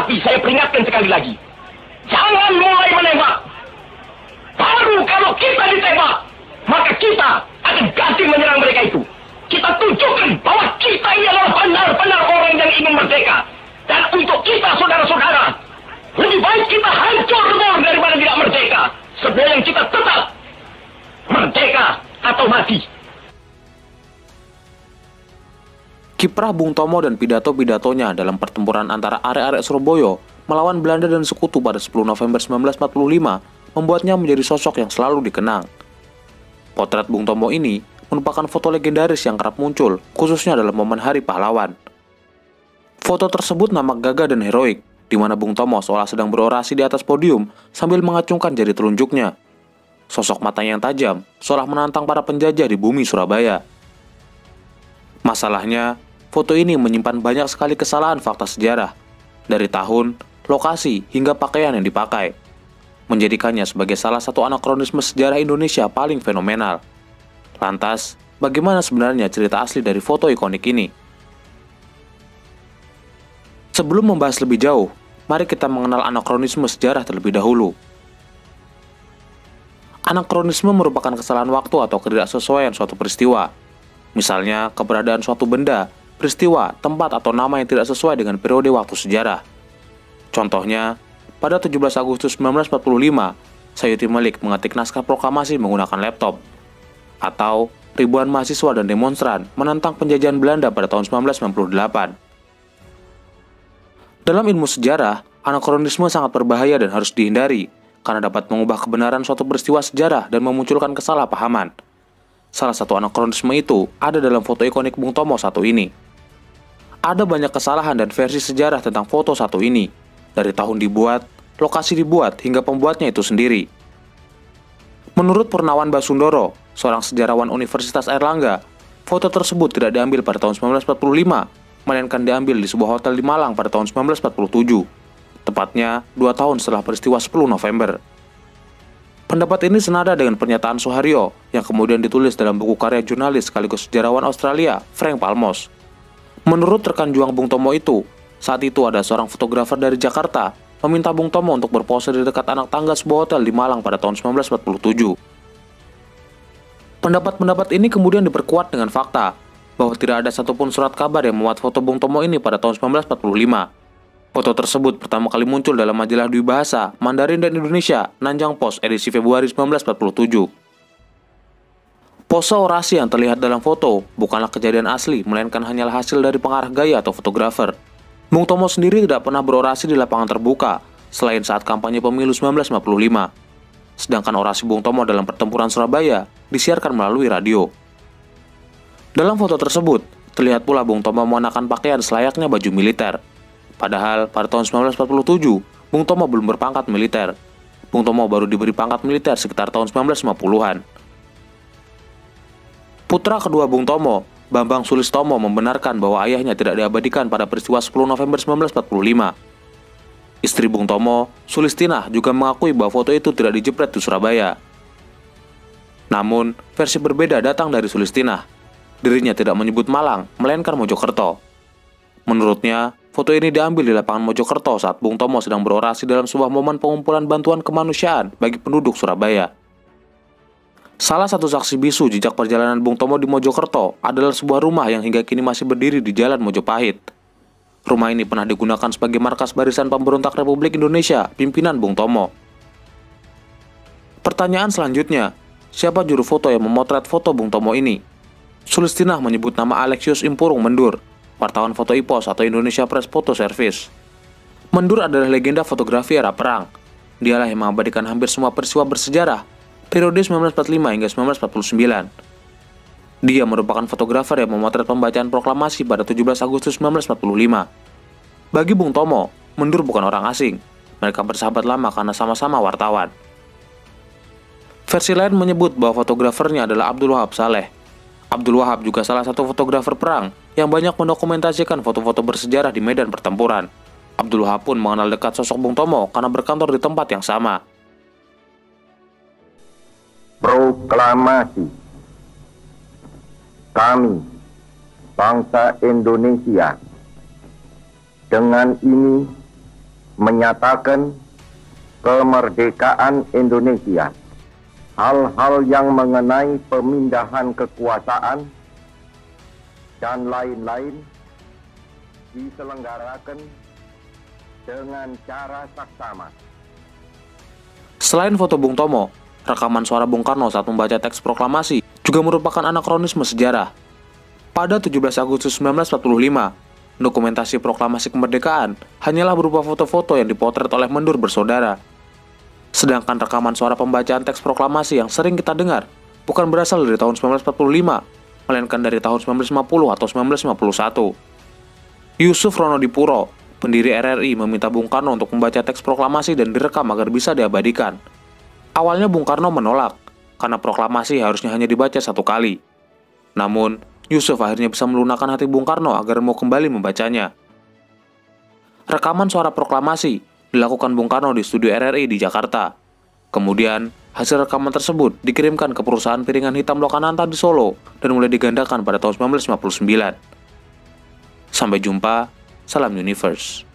Tapi saya peringatkan sekali lagi, jangan mulai menembak. Baru kalau kita ditembak, maka kita akan ganti menyerang mereka itu. Kita tunjukkan bahwa kita ini adalah benar-benar orang yang ingin merdeka. Dan untuk kita, saudara-saudara, lebih baik kita hancur daripada tidak merdeka. Sebelum kita tetap merdeka atau mati. Kiprah Bung Tomo dan pidato-pidatonya dalam pertempuran antara arek-arek Surabaya melawan Belanda dan Sekutu pada 10 November 1945 membuatnya menjadi sosok yang selalu dikenang. Potret Bung Tomo ini merupakan foto legendaris yang kerap muncul, khususnya dalam momen Hari Pahlawan. Foto tersebut nampak gagah dan heroik, di mana Bung Tomo seolah sedang berorasi di atas podium sambil mengacungkan jari telunjuknya. Sosok matanya yang tajam, seolah menantang para penjajah di bumi Surabaya. Masalahnya, foto ini menyimpan banyak sekali kesalahan fakta sejarah, dari tahun, lokasi, hingga pakaian yang dipakai, menjadikannya sebagai salah satu anakronisme sejarah Indonesia paling fenomenal. Lantas, bagaimana sebenarnya cerita asli dari foto ikonik ini? Sebelum membahas lebih jauh, mari kita mengenal anakronisme sejarah terlebih dahulu. Anakronisme merupakan kesalahan waktu atau ketidaksesuaian suatu peristiwa. Misalnya, keberadaan suatu benda, peristiwa, tempat, atau nama yang tidak sesuai dengan periode waktu sejarah. Contohnya, pada 17 Agustus 1945, Sayuti Melik mengetik naskah proklamasi menggunakan laptop. Atau, ribuan mahasiswa dan demonstran menentang penjajahan Belanda pada tahun 1998. Dalam ilmu sejarah, anakronisme sangat berbahaya dan harus dihindari, karena dapat mengubah kebenaran suatu peristiwa sejarah dan memunculkan kesalahpahaman. Salah satu anakronisme itu ada dalam foto ikonik Bung Tomo satu ini. Ada banyak kesalahan dan versi sejarah tentang foto satu ini, dari tahun dibuat, lokasi dibuat, hingga pembuatnya itu sendiri. Menurut Purnawan Basundoro, seorang sejarawan Universitas Airlangga, foto tersebut tidak diambil pada tahun 1945, melainkan diambil di sebuah hotel di Malang pada tahun 1947, tepatnya 2 tahun setelah peristiwa 10 November. Pendapat ini senada dengan pernyataan Soeharto yang kemudian ditulis dalam buku karya jurnalis sekaligus sejarawan Australia, Frank Palmos. Menurut rekan juang Bung Tomo itu, saat itu ada seorang fotografer dari Jakarta meminta Bung Tomo untuk berpose di dekat anak tangga sebuah hotel di Malang pada tahun 1947. Pendapat-pendapat ini kemudian diperkuat dengan fakta bahwa tidak ada satupun surat kabar yang memuat foto Bung Tomo ini pada tahun 1945. Foto tersebut pertama kali muncul dalam majalah Dwi Bahasa, Mandarin dan Indonesia, Nanjang Post, edisi Februari 1947. Pose orasi yang terlihat dalam foto bukanlah kejadian asli, melainkan hanyalah hasil dari pengarah gaya atau fotografer. Bung Tomo sendiri tidak pernah berorasi di lapangan terbuka, selain saat kampanye pemilu 1955. Sedangkan orasi Bung Tomo dalam pertempuran Surabaya disiarkan melalui radio. Dalam foto tersebut, terlihat pula Bung Tomo mengenakan pakaian selayaknya baju militer. Padahal pada tahun 1947, Bung Tomo belum berpangkat militer. Bung Tomo baru diberi pangkat militer sekitar tahun 1950-an. Putra kedua Bung Tomo, Bambang Sulistomo, membenarkan bahwa ayahnya tidak diabadikan pada peristiwa 10 November 1945. Istri Bung Tomo, Sulistinah, juga mengakui bahwa foto itu tidak dijepret di Surabaya. Namun, versi berbeda datang dari Sulistinah. Dirinya tidak menyebut Malang, melainkan Mojokerto. Menurutnya, foto ini diambil di lapangan Mojokerto saat Bung Tomo sedang berorasi dalam sebuah momen pengumpulan bantuan kemanusiaan bagi penduduk Surabaya. Salah satu saksi bisu jejak perjalanan Bung Tomo di Mojokerto adalah sebuah rumah yang hingga kini masih berdiri di Jalan Mojopahit. Rumah ini pernah digunakan sebagai markas Barisan Pemberontak Republik Indonesia, pimpinan Bung Tomo. Pertanyaan selanjutnya, siapa juru foto yang memotret foto Bung Tomo ini? Sulistinah menyebut nama Alexius Impurung Mendur, wartawan foto IPOS atau Indonesia Press Photo Service. Mendur adalah legenda fotografi era perang. Dialah yang mengabadikan hampir semua peristiwa bersejarah periode 1945 hingga 1949. Dia merupakan fotografer yang memotret pembacaan proklamasi pada 17 Agustus 1945. Bagi Bung Tomo, Mendur bukan orang asing. Mereka bersahabat lama karena sama-sama wartawan. Versi lain menyebut bahwa fotografernya adalah Abdul Wahab Saleh. Abdul Wahab juga salah satu fotografer perang yang banyak mendokumentasikan foto-foto bersejarah di medan pertempuran. Abdul Wahab pun mengenal dekat sosok Bung Tomo karena berkantor di tempat yang sama. Proklamasi. Kami, bangsa Indonesia, dengan ini menyatakan kemerdekaan Indonesia. Hal-hal yang mengenai pemindahan kekuasaan dan lain-lain diselenggarakan dengan cara saksama. Selain foto Bung Tomo, rekaman suara Bung Karno saat membaca teks proklamasi juga merupakan anakronisme sejarah. Pada 17 Agustus 1945, dokumentasi proklamasi kemerdekaan hanyalah berupa foto-foto yang dipotret oleh mendur bersaudara. Sedangkan rekaman suara pembacaan teks proklamasi yang sering kita dengar bukan berasal dari tahun 1945, melainkan dari tahun 1950 atau 1951. Yusuf Ronodipuro, pendiri RRI, meminta Bung Karno untuk membaca teks proklamasi dan direkam agar bisa diabadikan. Awalnya Bung Karno menolak, karena proklamasi harusnya hanya dibaca satu kali. Namun, Yusuf akhirnya bisa melunakkan hati Bung Karno agar mau kembali membacanya. Rekaman suara proklamasi dilakukan Bung Karno di studio RRI di Jakarta. Kemudian, hasil rekaman tersebut dikirimkan ke perusahaan piringan hitam Lokananta di Solo dan mulai digandakan pada tahun 1959. Sampai jumpa, salam Universe.